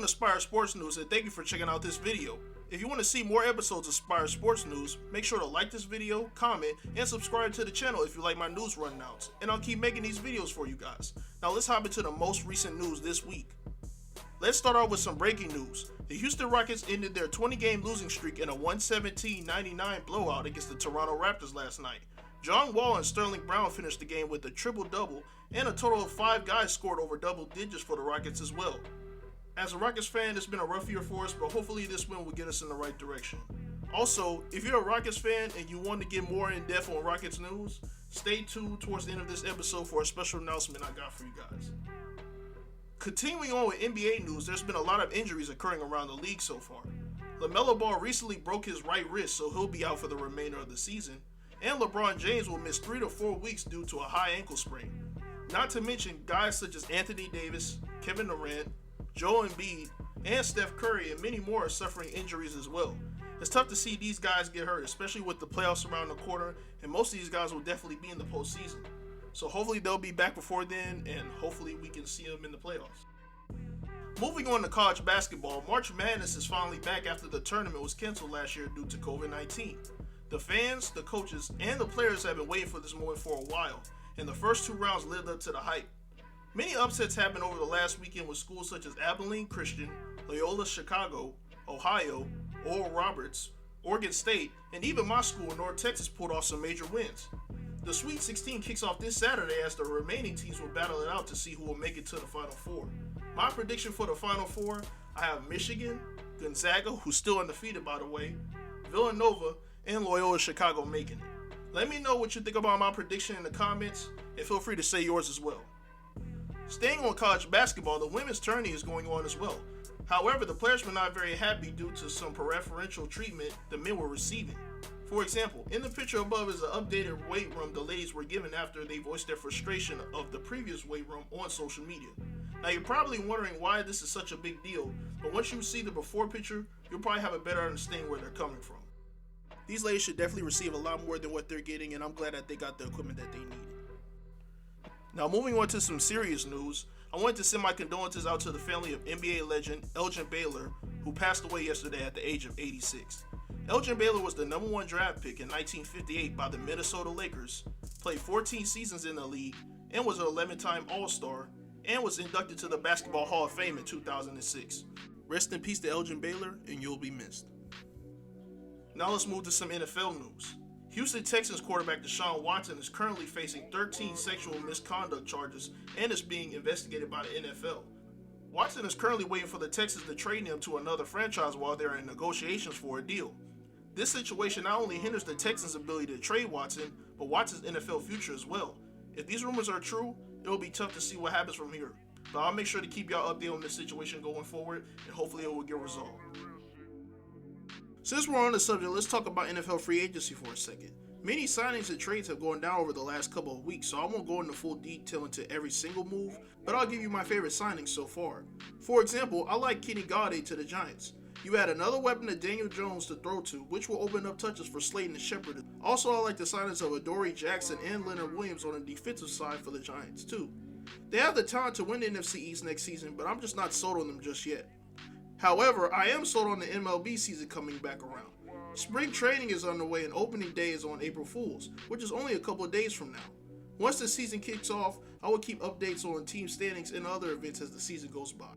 Spire Sports News, and thank you for checking out this video. If you want to see more episodes of Spire Sports News, make sure to like this video, comment, and subscribe to the channel if you like my news runouts, and I'll keep making these videos for you guys. Now let's hop into the most recent news this week. Let's start off with some breaking news. The Houston Rockets ended their 20-game losing streak in a 117-99 blowout against the Toronto Raptors last night. John Wall and Sterling Brown finished the game with a triple-double, and a total of 5 guys scored over double digits for the Rockets as well. As a Rockets fan, it's been a rough year for us, but hopefully this win will get us in the right direction. Also, if you're a Rockets fan and you want to get more in-depth on Rockets news, stay tuned towards the end of this episode for a special announcement I got for you guys. Continuing on with NBA news, there's been a lot of injuries occurring around the league so far. LaMelo Ball recently broke his right wrist, so he'll be out for the remainder of the season, and LeBron James will miss 3 to 4 weeks due to a high ankle sprain. Not to mention guys such as Anthony Davis, Kevin Durant, Joel Embiid, and Steph Curry, and many more are suffering injuries as well. It's tough to see these guys get hurt, especially with the playoffs around the corner, and most of these guys will definitely be in the postseason. So hopefully they'll be back before then, and hopefully we can see them in the playoffs. Moving on to college basketball, March Madness is finally back after the tournament was canceled last year due to COVID-19. The fans, the coaches, and the players have been waiting for this moment for a while, and the first 2 rounds lived up to the hype. Many upsets happened over the last weekend with schools such as Abilene Christian, Loyola Chicago, Ohio, Oral Roberts, Oregon State, and even my school in North Texas pulled off some major wins. The Sweet 16 kicks off this Saturday as the remaining teams will battle it out to see who will make it to the Final Four. My prediction for the Final Four, I have Michigan, Gonzaga, who's still undefeated by the way, Villanova, and Loyola Chicago making it. Let me know what you think about my prediction in the comments, and feel free to say yours as well. Staying on college basketball, the women's tourney is going on as well. However, the players were not very happy due to some preferential treatment the men were receiving. For example, in the picture above is an updated weight room the ladies were given after they voiced their frustration of the previous weight room on social media. Now you're probably wondering why this is such a big deal, but once you see the before picture, you'll probably have a better understanding where they're coming from. These ladies should definitely receive a lot more than what they're getting, and I'm glad that they got the equipment that they needed. Now moving on to some serious news, I wanted to send my condolences out to the family of NBA legend Elgin Baylor, who passed away yesterday at the age of 86. Elgin Baylor was the #1 draft pick in 1958 by the Minnesota Lakers, played 14 seasons in the league, and was an 11-time All-Star, and was inducted to the Basketball Hall of Fame in 2006. Rest in peace to Elgin Baylor, and you'll be missed. Now let's move to some NFL news. Houston Texans quarterback Deshaun Watson is currently facing 13 sexual misconduct charges and is being investigated by the NFL. Watson is currently waiting for the Texans to trade him to another franchise while they're in negotiations for a deal. This situation not only hinders the Texans' ability to trade Watson, but Watson's NFL future as well. If these rumors are true, it'll be tough to see what happens from here. But I'll make sure to keep y'all updated on this situation going forward, and hopefully it will get resolved. Since we're on the subject, let's talk about NFL free agency for a second. Many signings and trades have gone down over the last couple of weeks, so I won't go into full detail into every single move, but I'll give you my favorite signings so far. For example, I like Kenny Galladay to the Giants. You add another weapon to Daniel Jones to throw to, which will open up touches for Slayton and Shepard. Also, I like the signings of Adoree Jackson and Leonard Williams on the defensive side for the Giants too. They have the talent to win the NFC East next season, but I'm just not sold on them just yet. However, I am sold on the MLB season coming back around. Spring training is underway and opening day is on April Fool's, which is only a couple of days from now. Once the season kicks off, I will keep updates on team standings and other events as the season goes by.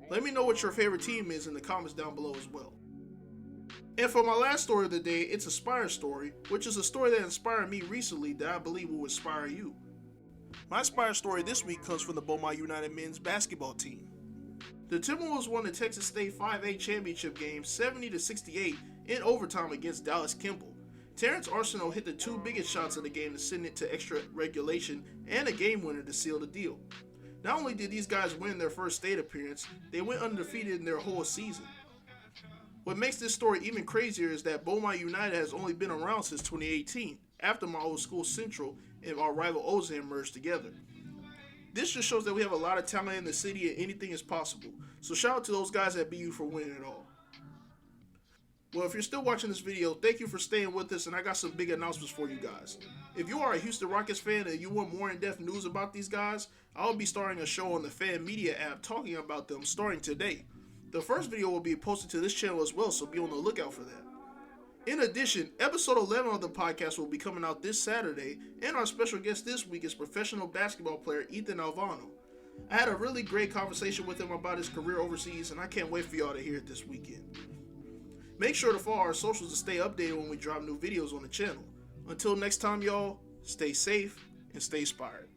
Let me know what your favorite team is in the comments down below as well. And for my last story of the day, it's a Spire story, which is a story that inspired me recently that I believe will inspire you. My Spire story this week comes from the Beaumont United men's basketball team. The Timberwolves won the Texas State 5A championship game 70-68 in overtime against Dallas Kimball. Terrence Arsenault hit the 2 biggest shots of the game to send it to extra regulation and a game winner to seal the deal. Not only did these guys win their first state appearance, they went undefeated in their whole season. What makes this story even crazier is that Beaumont United has only been around since 2018, after my old school Central and our rival Ozan merged together. This just shows that we have a lot of talent in the city and anything is possible, so shout out to those guys at BU for winning it all. Well, if you're still watching this video, thank you for staying with us, and I got some big announcements for you guys. If you are a Houston Rockets fan and you want more in-depth news about these guys, I'll be starting a show on the Fan Media app talking about them starting today. The first video will be posted to this channel as well, so be on the lookout for that. In addition, episode 11 of the podcast will be coming out this Saturday, and our special guest this week is professional basketball player Ethan Alvano. I had a really great conversation with him about his career overseas, and I can't wait for y'all to hear it this weekend. Make sure to follow our socials to stay updated when we drop new videos on the channel. Until next time, y'all, stay safe and stay inspired.